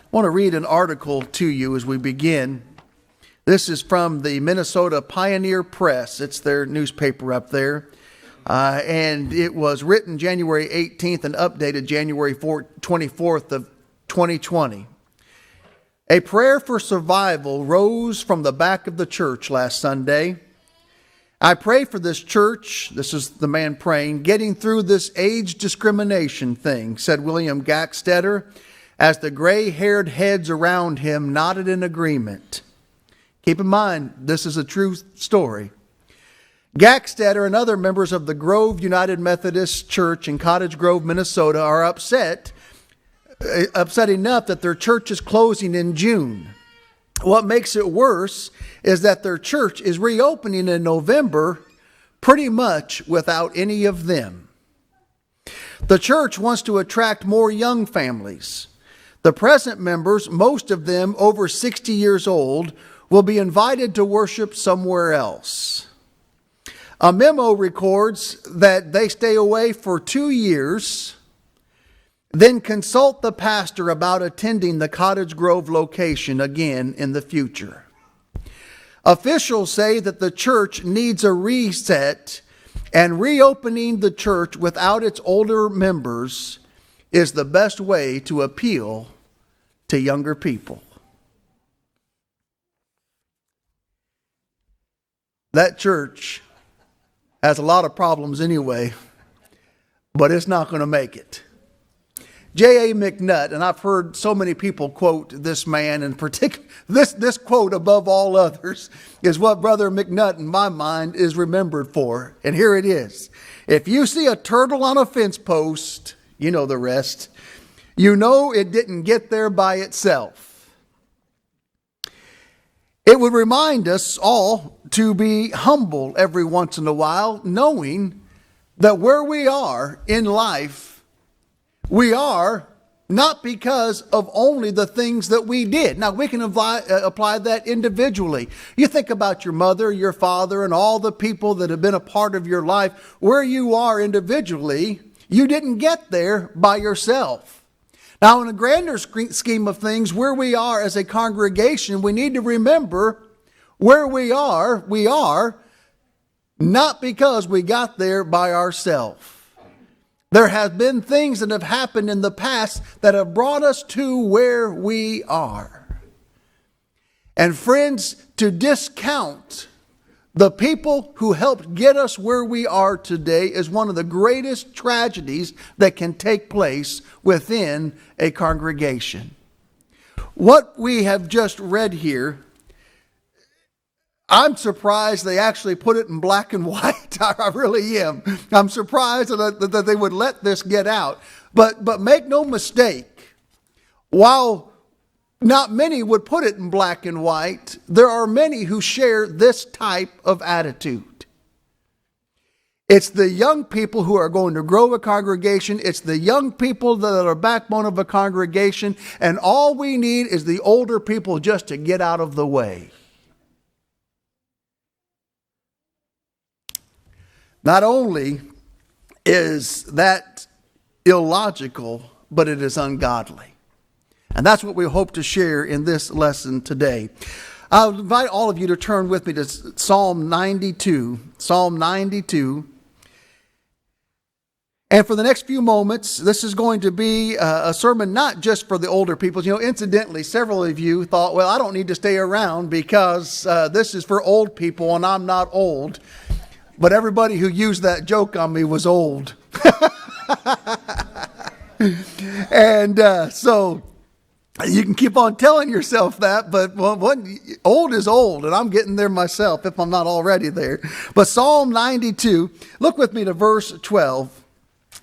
I want to read an article to you as we begin. This is from the Minnesota Pioneer Press. It's their newspaper up there. And it was written January 18th and updated January 24th of 2020. A prayer for survival rose from the back of the church last Sunday. I pray for this church, this is the man praying, getting through this age discrimination thing, said William Gackstetter, as the gray-haired heads around him nodded in agreement. Keep in mind, this is a true story. Gackstetter and other members of the Grove United Methodist Church in Cottage Grove, Minnesota are upset enough that their church is closing in June. What makes it worse is that their church is reopening in November pretty much without any of them. The church wants to attract more young families. The present members, most of them over 60 years old, will be invited to worship somewhere else. A memo records that they stay away for 2 years, then consult the pastor about attending the Cottage Grove location again in the future. Officials say that the church needs a reset, and reopening the church without its older members is the best way to appeal to younger people. That church has a lot of problems anyway, but it's not going to make it. J.A. McNutt, and I've heard so many people quote this man in particular, this quote above all others is what Brother McNutt in my mind is remembered for. And here it is. If you see a turtle on a fence post, you know the rest. You know it didn't get there by itself. It would remind us all to be humble every once in a while, knowing that where we are in life, we are not because of only the things that we did. Now, we can apply that individually. You think about your mother, your father, and all the people that have been a part of your life. Where you are individually, you didn't get there by yourself. Now, in a grander scheme of things, where we are as a congregation, we need to remember where we are not because we got there by ourselves. There have been things that have happened in the past that have brought us to where we are. And friends, to discount the people who helped get us where we are today is one of the greatest tragedies that can take place within a congregation. What we have just read here, I'm surprised they actually put it in black and white. I really am. I'm surprised that they would let this get out. But make no mistake, while not many would put it in black and white, there are many who share this type of attitude. It's the young people who are going to grow a congregation. It's the young people that are backbone of a congregation. And all we need is the older people just to get out of the way. Not only is that illogical, but it is ungodly. And that's what we hope to share in this lesson today. I'll invite all of you to turn with me to Psalm 92. Psalm 92. And for the next few moments, this is going to be a sermon not just for the older people. You know, incidentally, several of you thought, well, I don't need to stay around because this is for old people and I'm not old. But everybody who used that joke on me was old. And so you can keep on telling yourself that, but old is old, and I'm getting there myself if I'm not already there. But Psalm 92, look with me to verse 12.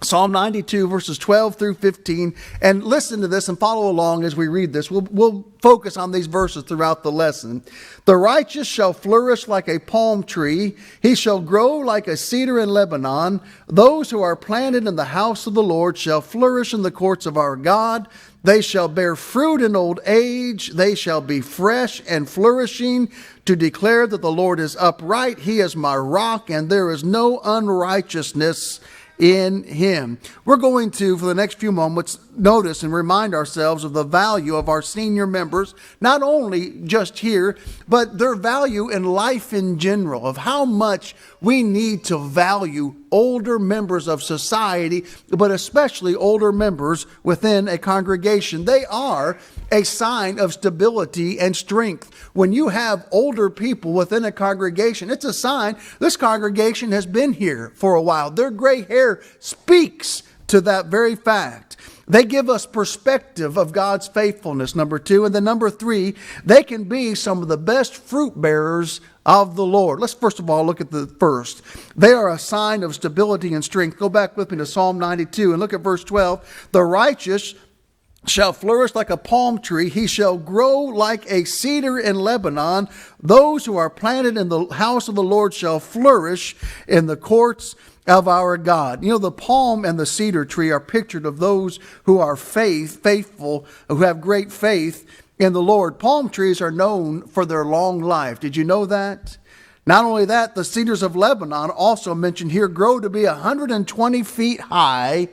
Psalm 92, verses 12 through 15, and listen to this and follow along as we read this. We'll focus on these verses throughout the lesson. The righteous shall flourish like a palm tree. He shall grow like a cedar in Lebanon. Those who are planted in the house of the Lord shall flourish in the courts of our God. They shall bear fruit in old age. They shall be fresh and flourishing to declare that the Lord is upright. He is my rock, and there is no unrighteousness in Him. We're going to, for the next few moments, notice and remind ourselves of the value of our senior members, not only just here, but their value in life in general, of how much we need to value older members of society, but especially older members within a congregation. They are a sign of stability and strength. When you have older people within a congregation, it's a sign this congregation has been here for a while. Their gray hair speaks to that very fact. They give us perspective of God's faithfulness, number two. And then number three, they can be some of the best fruit bearers of the Lord. Let's first of all look at the first. They are a sign of stability and strength. Go back with me to Psalm 92 and look at verse 12. The righteous shall flourish like a palm tree. He shall grow like a cedar in Lebanon. Those who are planted in the house of the Lord shall flourish in the courts of our God. You know, the palm and the cedar tree are pictured of those who are faithful, who have great faith in the Lord. Palm trees are known for their long life. Did you know that? Not only that, the cedars of Lebanon, also mentioned here, grow to be 120 feet high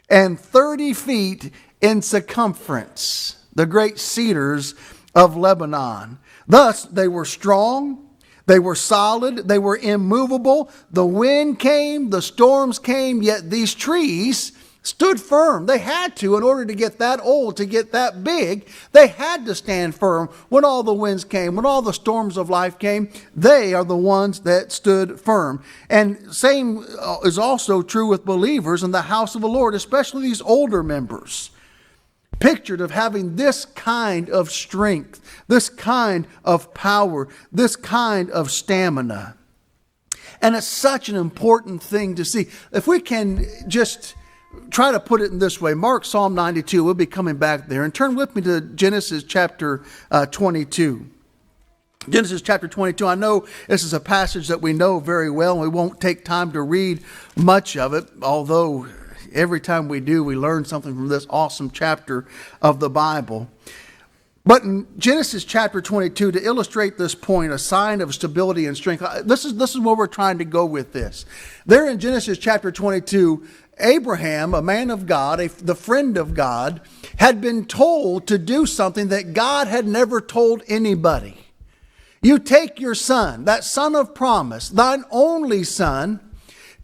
and 30 feet in circumference. The great cedars of Lebanon. Thus, they were strong. They were solid. They were immovable. The wind came, the storms came, yet these trees stood firm. They had to, in order to get that old, to get that big, they had to stand firm when all the winds came, when all the storms of life came. They are the ones that stood firm. And same is also true with believers in the house of the Lord, especially these older members. Pictured of having this kind of strength, this kind of power, this kind of stamina. And it's such an important thing to see. If we can just try to put it in this way, mark Psalm 92, we'll be coming back there, and turn with me to Genesis chapter 22. Genesis chapter 22, I know this is a passage that we know very well, and we won't take time to read much of it, although every time we do, we learn something from this awesome chapter of the Bible. But in Genesis chapter 22, to illustrate this point, a sign of stability and strength, this is where we're trying to go with this. There in Genesis chapter 22, Abraham, a man of God, the friend of God, had been told to do something that God had never told anybody. You take your son, that son of promise, thine only son,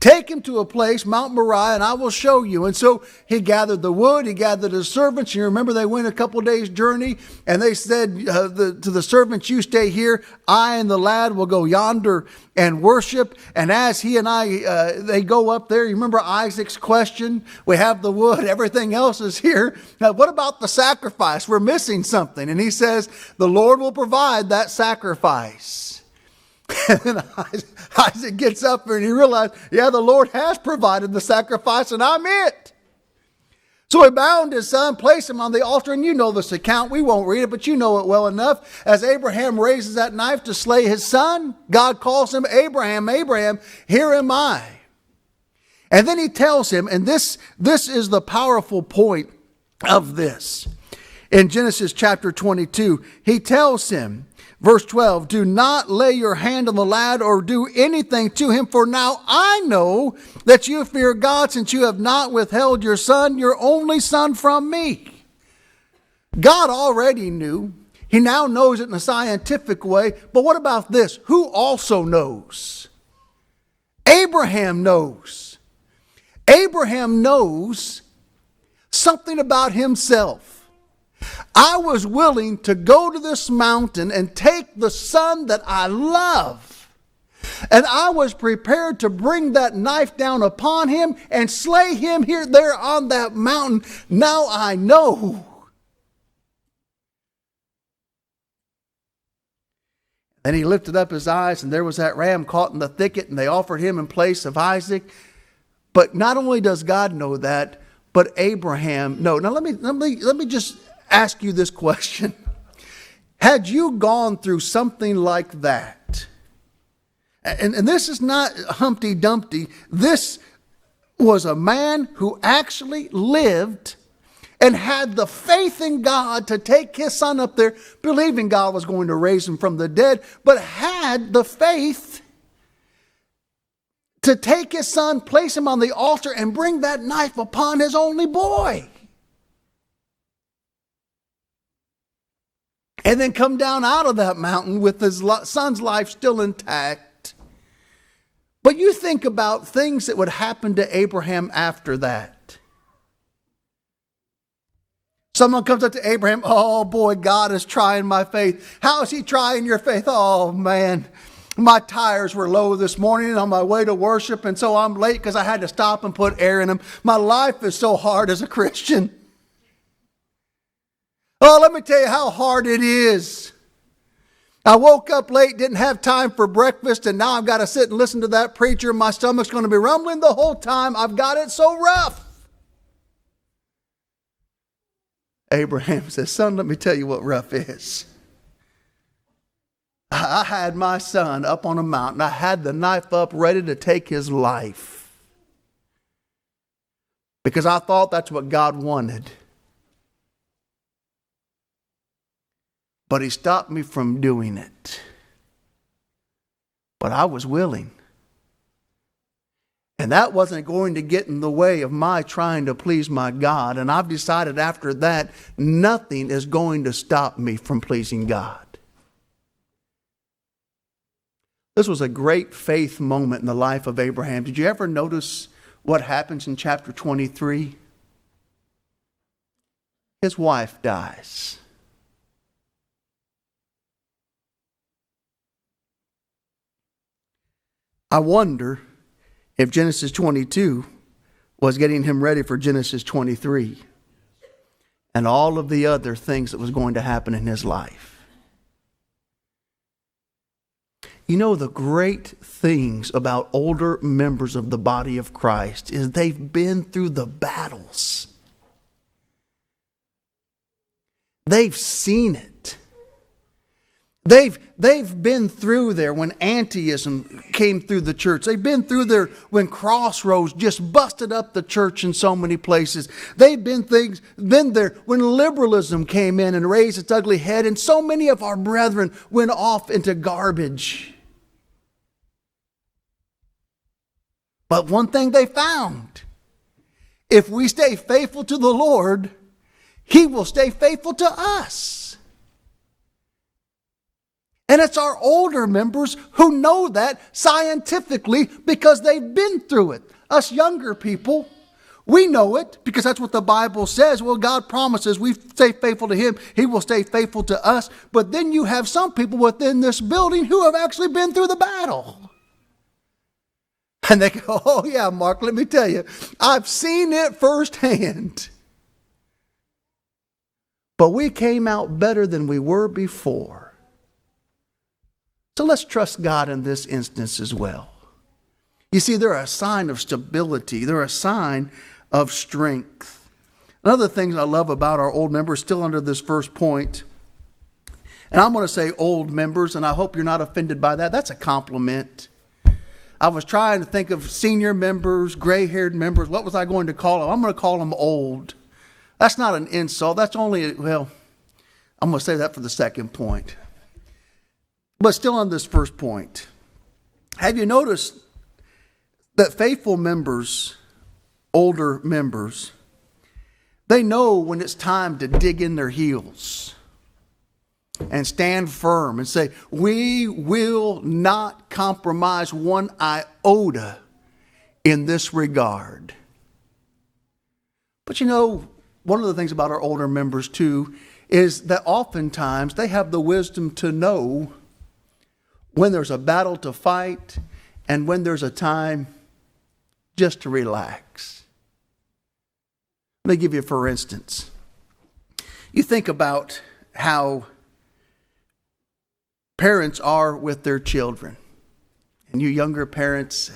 take him to a place, Mount Moriah, and I will show you. And so he gathered the wood, he gathered his servants. You remember they went a couple of days' journey, and they said to the servants, you stay here, I and the lad will go yonder and worship. And as he and they go up there, you remember Isaac's question? We have the wood, everything else is here. Now, what about the sacrifice? We're missing something. And he says, the Lord will provide that sacrifice. And then Isaac gets up there and he realized, yeah, the Lord has provided the sacrifice and I'm it. So he bound his son, placed him on the altar, and you know this account. We won't read it, but you know it well enough. As Abraham raises that knife to slay his son, God calls him, Abraham, Abraham, here am I. And then he tells him, and this is the powerful point of this. In Genesis chapter 22, he tells him, verse 12, do not lay your hand on the lad or do anything to him, for now I know that you fear God, since you have not withheld your son, your only son, from me. God already knew. He now knows it in a scientific way. But what about this? Who also knows? Abraham knows. Abraham knows something about himself. I was willing to go to this mountain and take the son that I love. And I was prepared to bring that knife down upon him and slay him there on that mountain. Now I know. Then he lifted up his eyes, and there was that ram caught in the thicket, and they offered him in place of Isaac. But not only does God know that, but Abraham knows. Now let me just ask you this question. Had you gone through something like that, and this is not Humpty Dumpty, this was a man who actually lived and had the faith in God to take his son up there, believing God was going to raise him from the dead, but had the faith to take his son, place him on the altar, and bring that knife upon his only boy. And then come down out of that mountain with his son's life still intact. But you think about things that would happen to Abraham after that. Someone comes up to Abraham, oh boy, God is trying my faith. How is he trying your faith? Oh man, my tires were low this morning on my way to worship, and so I'm late because I had to stop and put air in them. My life is so hard as a Christian. Oh, let me tell you how hard it is. I woke up late, didn't have time for breakfast, and now I've got to sit and listen to that preacher. My stomach's going to be rumbling the whole time. I've got it so rough. Abraham says, son, let me tell you what rough is. I had my son up on a mountain. I had the knife up ready to take his life. Because I thought that's what God wanted. But he stopped me from doing it. But I was willing. And that wasn't going to get in the way of my trying to please my God. And I've decided after that, nothing is going to stop me from pleasing God. This was a great faith moment in the life of Abraham. Did you ever notice what happens in chapter 23? His wife dies. I wonder if Genesis 22 was getting him ready for Genesis 23 and all of the other things that was going to happen in his life. You know, the great things about older members of the body of Christ is they've been through the battles. They've seen it. They've been through there when antiism came through the church. They've been through there when Crossroads just busted up the church in so many places. They've been there when liberalism came in and raised its ugly head, and so many of our brethren went off into garbage. But one thing they found, if we stay faithful to the Lord, He will stay faithful to us. And it's our older members who know that scientifically because they've been through it. Us younger people, we know it because that's what the Bible says. Well, God promises we stay faithful to Him, He will stay faithful to us. But then you have some people within this building who have actually been through the battle. And they go, oh yeah, Mark, let me tell you, I've seen it firsthand. But we came out better than we were before. So let's trust God in this instance as well. You see, they're a sign of stability. They're a sign of strength. Another thing I love about our old members, still under this first point, and I'm going to say old members, and I hope you're not offended by that. That's a compliment. I was trying to think of senior members, gray-haired members. What was I going to call them? I'm going to call them old. That's not an insult. That's only, well, I'm going to say that for the second point. But still on this first point, have you noticed that faithful members, older members, they know when it's time to dig in their heels and stand firm and say, we will not compromise one iota in this regard. But you know, one of the things about our older members too is that oftentimes they have the wisdom to know when there's a battle to fight and when there's a time just to relax. Let me give you, for instance, you think about how parents are with their children. And you younger parents,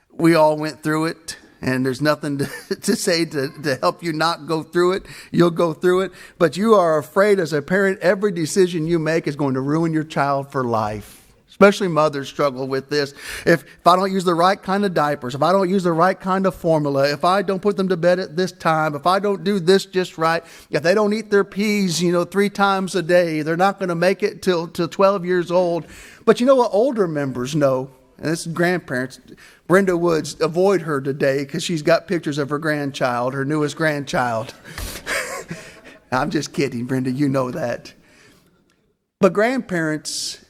we all went through it. And there's nothing to say to help you not go through it. You'll go through it. But you are afraid as a parent, every decision you make is going to ruin your child for life. Especially mothers struggle with this. If I don't use the right kind of diapers, if I don't use the right kind of formula, if I don't put them to bed at this time, if I don't do this just right, if they don't eat their peas, 3 times a day, they're not going to make it till 12 years old. But you know what older members know? and this is grandparents. Brenda would avoid her today because she's got pictures of her grandchild, her newest grandchild. I'm just kidding, Brenda, you know that. But grandparents,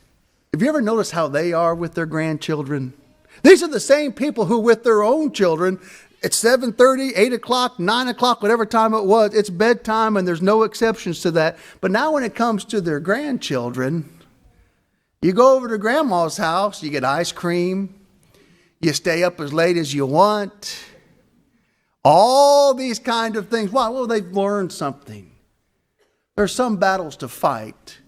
have you ever noticed how they are with their grandchildren? These are the same people who with their own children, at 7:30, 8 o'clock, 9 o'clock, whatever time it was, it's bedtime and there's no exceptions to that. But now when it comes to their grandchildren, you go over to grandma's house, you get ice cream, you stay up as late as you want, all these kind of things. Why? Well, they've learned something. There's some battles to fight,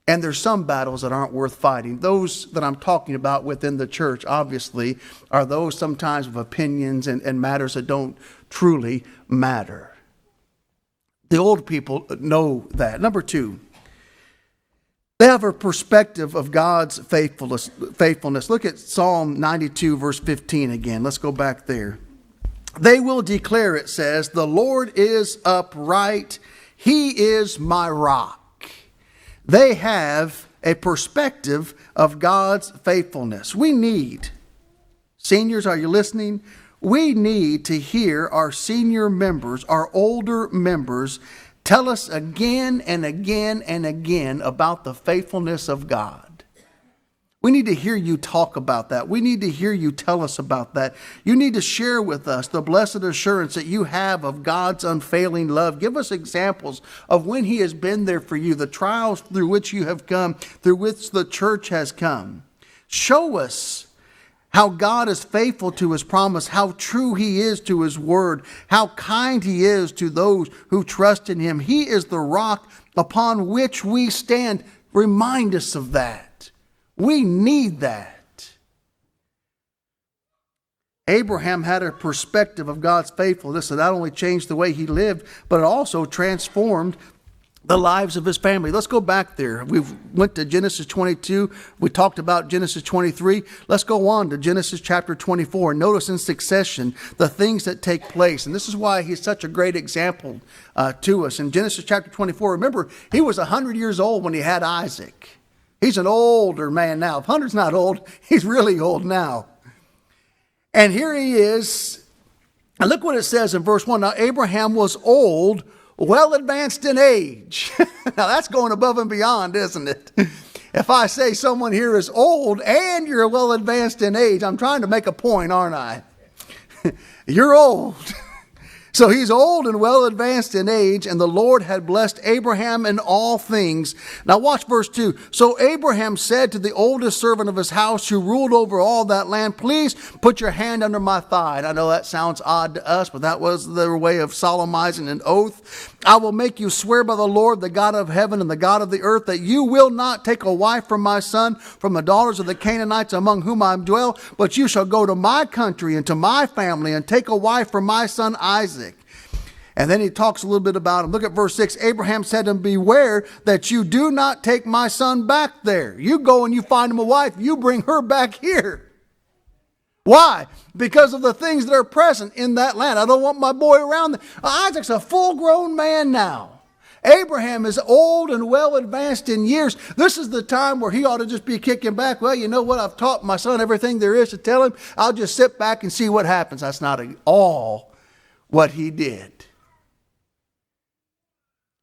and there's some battles that aren't worth fighting. Those that I'm talking about within the church, obviously, are those sometimes of opinions and matters that don't truly matter. The old people know that. Number two, they have a perspective of God's faithfulness. Look at Psalm 92, verse 15 again. Let's go back there. They will declare, it says, the Lord is upright. He is my rock. They have a perspective of God's faithfulness. We need, seniors, are you listening? We need to hear our senior members, our older members, tell us again and again and again about the faithfulness of God. We need to hear you talk about that. We need to hear you tell us about that. You need to share with us the blessed assurance that you have of God's unfailing love. Give us examples of when He has been there for you, the trials through which you have come, through which the church has come. Show us how God is faithful to His promise, how true He is to His word, how kind He is to those who trust in Him. He is the rock upon which we stand. Remind us of that. We need that. Abraham had a perspective of God's faithfulness that not only changed the way he lived, but it also transformed the lives of his family. Let's go back there. We went to Genesis 22. We talked about Genesis 23. Let's go on to Genesis chapter 24. Notice in succession the things that take place. And this is why he's such a great example to us. In Genesis chapter 24, remember, he was 100 years old when he had Isaac. He's an older man now. If 100's not old, he's really old now. And here he is. And look what it says in verse 1. Now Abraham was old, well advanced in age. Now that's going above and beyond, isn't it? If I say someone here is old and you're well advanced in age, I'm trying to make a point, aren't I? You're old. So he's old and well advanced in age, and the Lord had blessed Abraham in all things. Now watch verse 2. So Abraham said to the oldest servant of his house who ruled over all that land, please put your hand under my thigh. And I know that sounds odd to us, but that was their way of solemnizing an oath. I will make you swear by the Lord, the God of heaven and the God of the earth, that you will not take a wife from my son, from the daughters of the Canaanites among whom I dwell, but you shall go to my country and to my family and take a wife for my son Isaac. And then he talks a little bit about him. Look at verse 6. Abraham said to him, beware that you do not take my son back there. You go and you find him a wife. You bring her back here. Why? Because of the things that are present in that land. I don't want my boy around there. Isaac's a full-grown man now. Abraham is old and well advanced in years. This is the time where he ought to just be kicking back. Well, you know what? I've taught my son everything there is to tell him. I'll just sit back and see what happens. That's not at all what he did.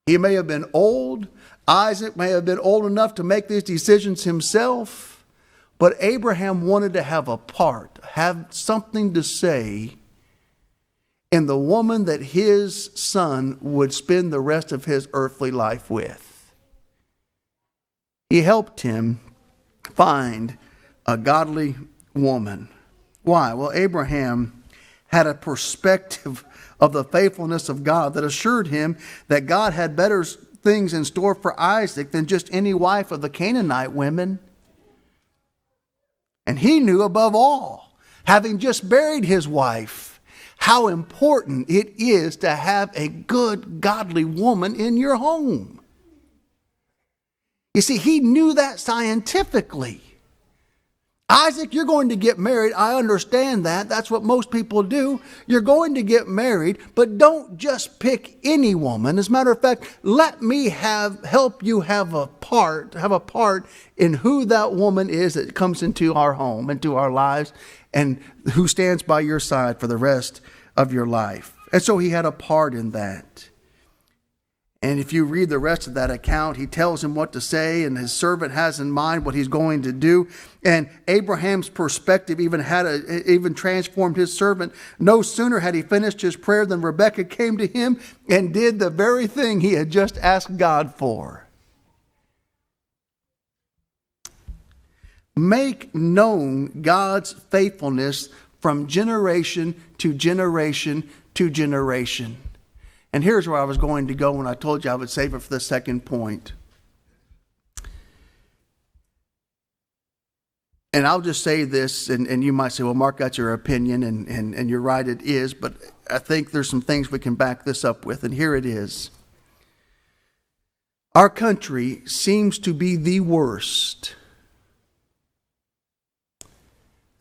He may have been old. Isaac may have been old enough to make these decisions himself. But Abraham wanted to have a part, have something to say in the woman that his son would spend the rest of his earthly life with. He helped him find a godly woman. Why? Well, Abraham had a perspective of the faithfulness of God that assured him that God had better things in store for Isaac than just any wife of the Canaanite women. And he knew above all, having just buried his wife, how important it is to have a good, godly woman in your home. You see, he knew that scientifically. Isaac, you're going to get married. I understand that. That's what most people do. You're going to get married, but don't just pick any woman. As a matter of fact, let me help you have a part in who that woman is that comes into our home, into our lives, and who stands by your side for the rest of your life. And so he had a part in that. And if you read the rest of that account, he tells him what to say, and his servant has in mind what he's going to do. And Abraham's perspective even transformed his servant. No sooner had he finished his prayer than Rebekah came to him and did the very thing he had just asked God for. Make known God's faithfulness from generation to generation to generation. And here's where I was going to go when I told you I would save it for the second point. And I'll just say this, and you might say, well, Mark, that's your opinion, and you're right, it is. But I think there's some things we can back this up with, and here it is. Our country seems to be the worst.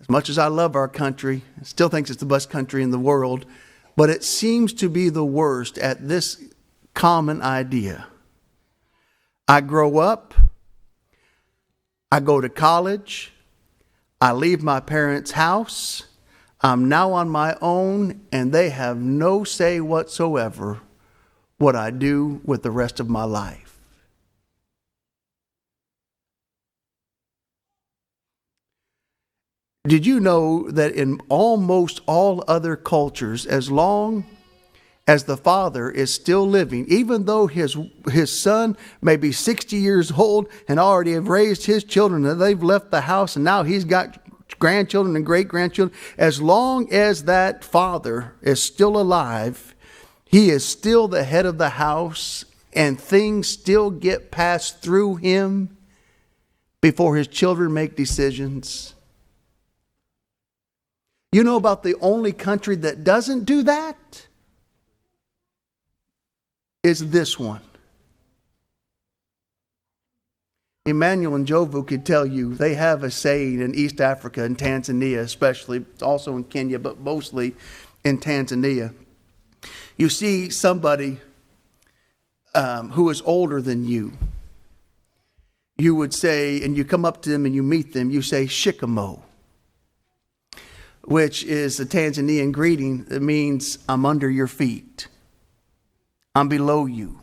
As much as I love our country, I still think it's the best country in the world. But it seems to be the worst at this common idea. I grow up, I go to college, I leave my parents' house, I'm now on my own, and they have no say whatsoever what I do with the rest of my life. Did you know that in almost all other cultures, as long as the father is still living, even though his son may be 60 years old and already have raised his children and they've left the house and now he's got grandchildren and great-grandchildren, as long as that father is still alive, he is still the head of the house and things still get passed through him before his children make decisions. You know about the only country that doesn't do that? Is this one. Emmanuel and Jovu could tell you they have a saying in East Africa and Tanzania especially, also in Kenya, but mostly in Tanzania. You see somebody who is older than you. You would say, and you come up to them and you meet them, you say, shikamo, which is a Tanzanian greeting that means I'm under your feet. I'm below you.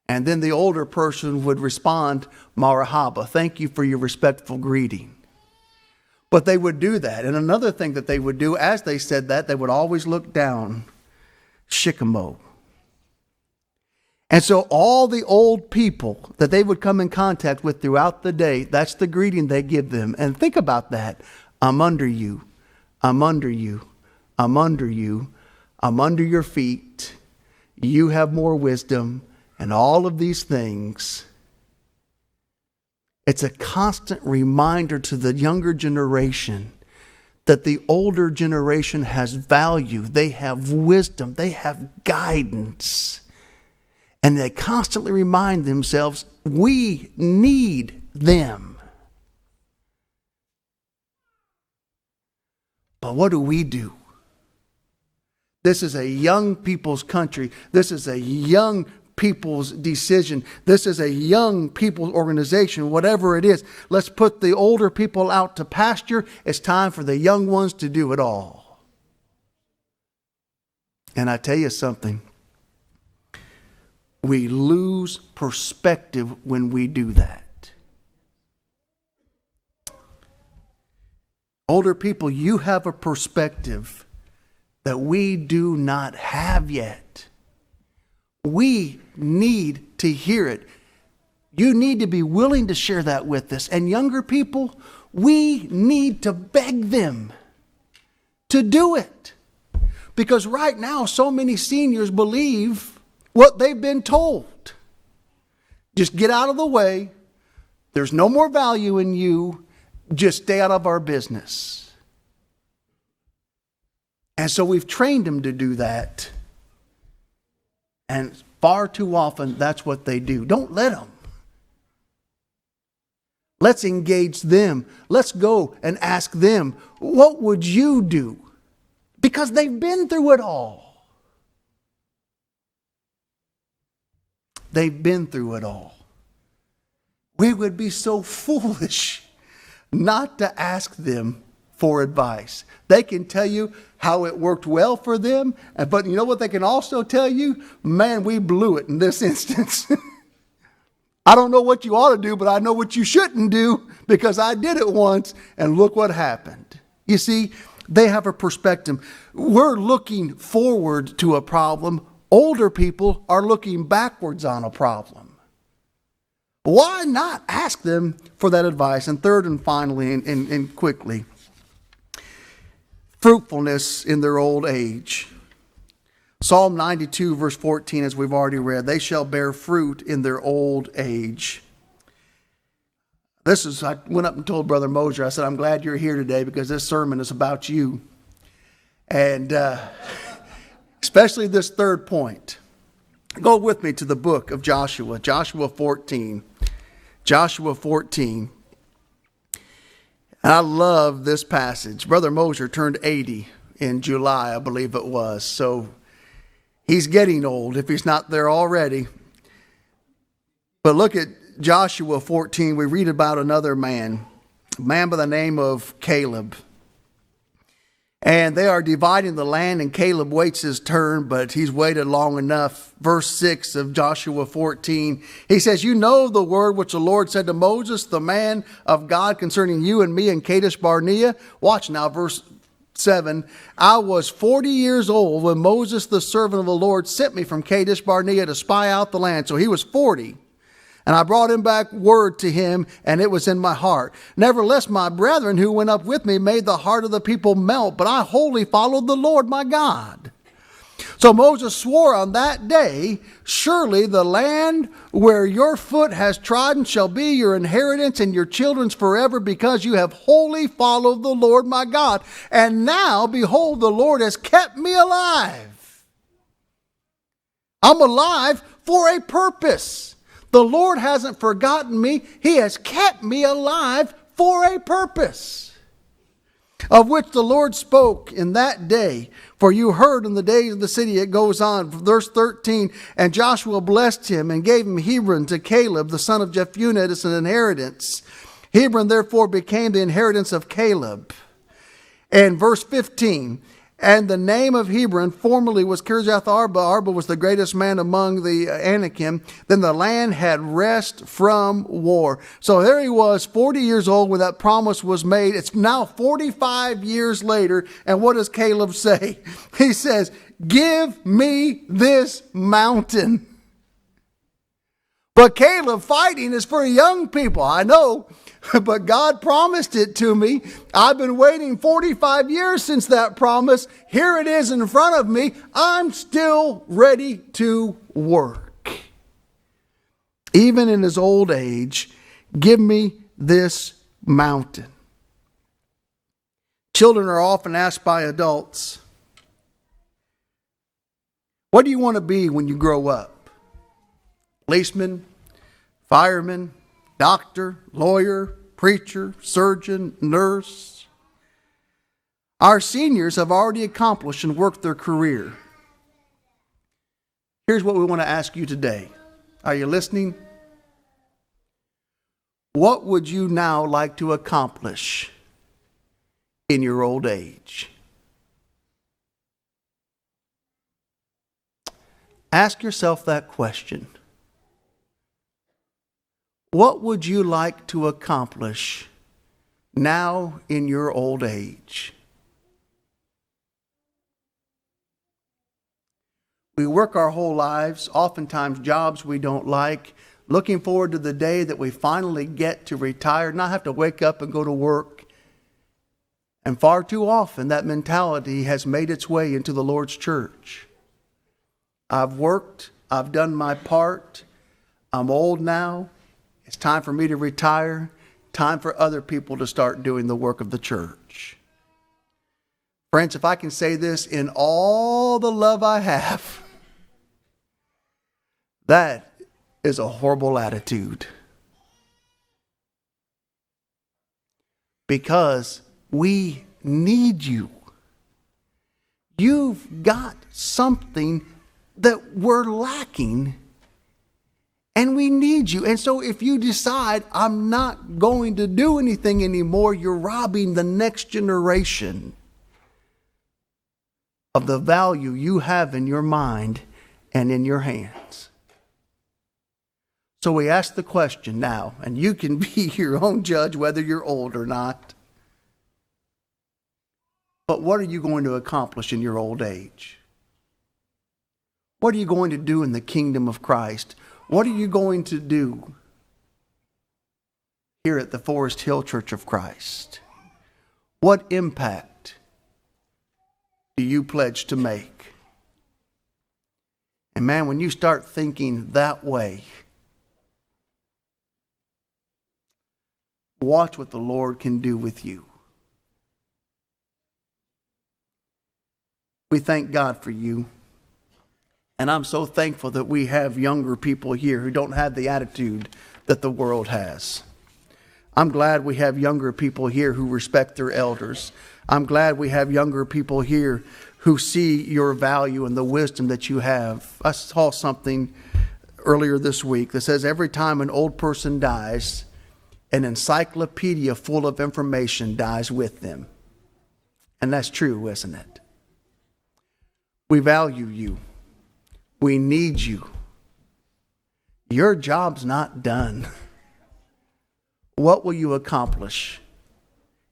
And then the older person would respond, marahaba, thank you for your respectful greeting. But they would do that. And another thing that they would do, as they said that, they would always look down, shikamo. And so all the old people that they would come in contact with throughout the day, that's the greeting they give them. And think about that. I'm under you. I'm under you. I'm under you. I'm under your feet. You have more wisdom. And all of these things. It's a constant reminder to the younger generation that the older generation has value. They have wisdom. They have guidance. And they constantly remind themselves, we need them. But what do? This is a young people's country. This is a young people's decision. This is a young people's organization, whatever it is. Let's put the older people out to pasture. It's time for the young ones to do it all. And I tell you something. We lose perspective when we do that. Older people, you have a perspective that we do not have yet. We need to hear it. You need to be willing to share that with us. And younger people, we need to beg them to do it. Because right now, so many seniors believe what they've been told. Just get out of the way. There's no more value in you. Just stay out of our business. And so we've trained them to do that. And far too often, that's what they do. Don't let them. Let's engage them. Let's go and ask them, what would you do? Because they've been through it all. They've been through it all. We would be so foolish not to ask them for advice. They can tell you how it worked well for them, but you know what they can also tell you? Man, we blew it in this instance. I don't know what you ought to do, but I know what you shouldn't do because I did it once and look what happened. You see, they have a perspective. We're looking forward to a problem. Older people are looking backwards on a problem. Why not ask them for that advice? And third and finally and quickly, fruitfulness in their old age. Psalm 92 verse 14, as we've already read, they shall bear fruit in their old age. I went up and told Brother Mosier, I said, I'm glad you're here today because this sermon is about you. And especially this third point. Go with me to the book of Joshua, Joshua 14. Joshua 14. And I love this passage. Brother Mosier turned 80 in July, I believe it was. So he's getting old if he's not there already. But look at Joshua 14. We read about another man, a man by the name of Caleb. And they are dividing the land, and Caleb waits his turn, but he's waited long enough. Verse 6 of Joshua 14, he says, you know the word which the Lord said to Moses, the man of God, concerning you and me in Kadesh Barnea. Watch now, verse 7. I was 40 years old when Moses, the servant of the Lord, sent me from Kadesh Barnea to spy out the land. So he was 40. And I brought him back word to him, and it was in my heart. Nevertheless, my brethren who went up with me made the heart of the people melt, but I wholly followed the Lord my God. So Moses swore on that day, surely the land where your foot has trodden shall be your inheritance and your children's forever, because you have wholly followed the Lord my God. And now, behold, the Lord has kept me alive. I'm alive for a purpose. The Lord hasn't forgotten me. He has kept me alive for a purpose, of which the Lord spoke in that day. For you heard in the days of the city. It goes on, verse 13. And Joshua blessed him and gave him Hebron to Caleb, the son of Jephunneh, as an inheritance. Hebron therefore became the inheritance of Caleb. And verse 15. And the name of Hebron formerly was Kirjath Arba. Arba was the greatest man among the Anakim. Then the land had rest from war. So there he was, 40 years old when that promise was made. It's now 45 years later. And what does Caleb say? He says, give me this mountain. But Caleb, fighting is for young people. I know. But God promised it to me. I've been waiting 45 years since that promise. Here it is in front of me. I'm still ready to work. Even in his old age, give me this mountain. Children are often asked by adults, what do you want to be when you grow up? Policeman, fireman, doctor, lawyer, preacher, surgeon, nurse. Our seniors have already accomplished and worked their career. Here's what we want to ask you today. Are you listening? What would you now like to accomplish in your old age? Ask yourself that question. What would you like to accomplish now in your old age? We work our whole lives, oftentimes jobs we don't like, looking forward to the day that we finally get to retire, not have to wake up and go to work. And far too often that mentality has made its way into the Lord's church. I've worked, I've done my part, I'm old now. It's time for me to retire. Time for other people to start doing the work of the church. Friends, if I can say this in all the love I have, that is a horrible attitude. because we need you. You've got something that we're lacking, and we need you. And so if you decide, I'm not going to do anything anymore, you're robbing the next generation of the value you have in your mind and in your hands. So we ask the question now, and you can be your own judge whether you're old or not. But what are you going to accomplish in your old age? What are you going to do in the kingdom of Christ? What are you going to do here at the Forest Hill Church of Christ? What impact do you pledge to make? And man, when you start thinking that way, watch what the Lord can do with you. We thank God for you. And I'm so thankful that we have younger people here who don't have the attitude that the world has. I'm glad we have younger people here who respect their elders. I'm glad we have younger people here who see your value and the wisdom that you have. I saw something earlier this week that says every time an old person dies, an encyclopedia full of information dies with them. And that's true, isn't it? We value you. We need you. Your job's not done. What will you accomplish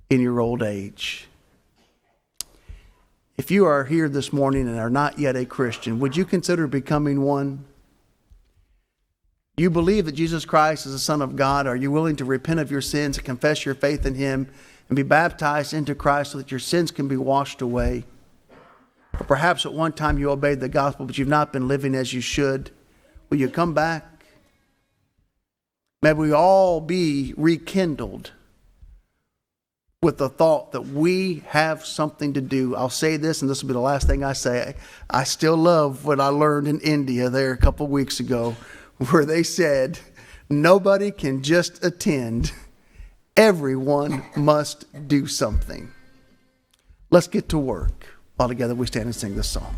in your old age? If you are here this morning and are not yet a Christian, would you consider becoming one? You believe that Jesus Christ is the Son of God. Are you willing to repent of your sins and confess your faith in Him and be baptized into Christ so that your sins can be washed away? Or perhaps at one time you obeyed the gospel, but you've not been living as you should. Will you come back? May we all be rekindled with the thought that we have something to do. I'll say this, and this will be the last thing I say. I still love what I learned in India there a couple of weeks ago, where they said, nobody can just attend. Everyone must do something. Let's get to work. All together we stand and sing this song.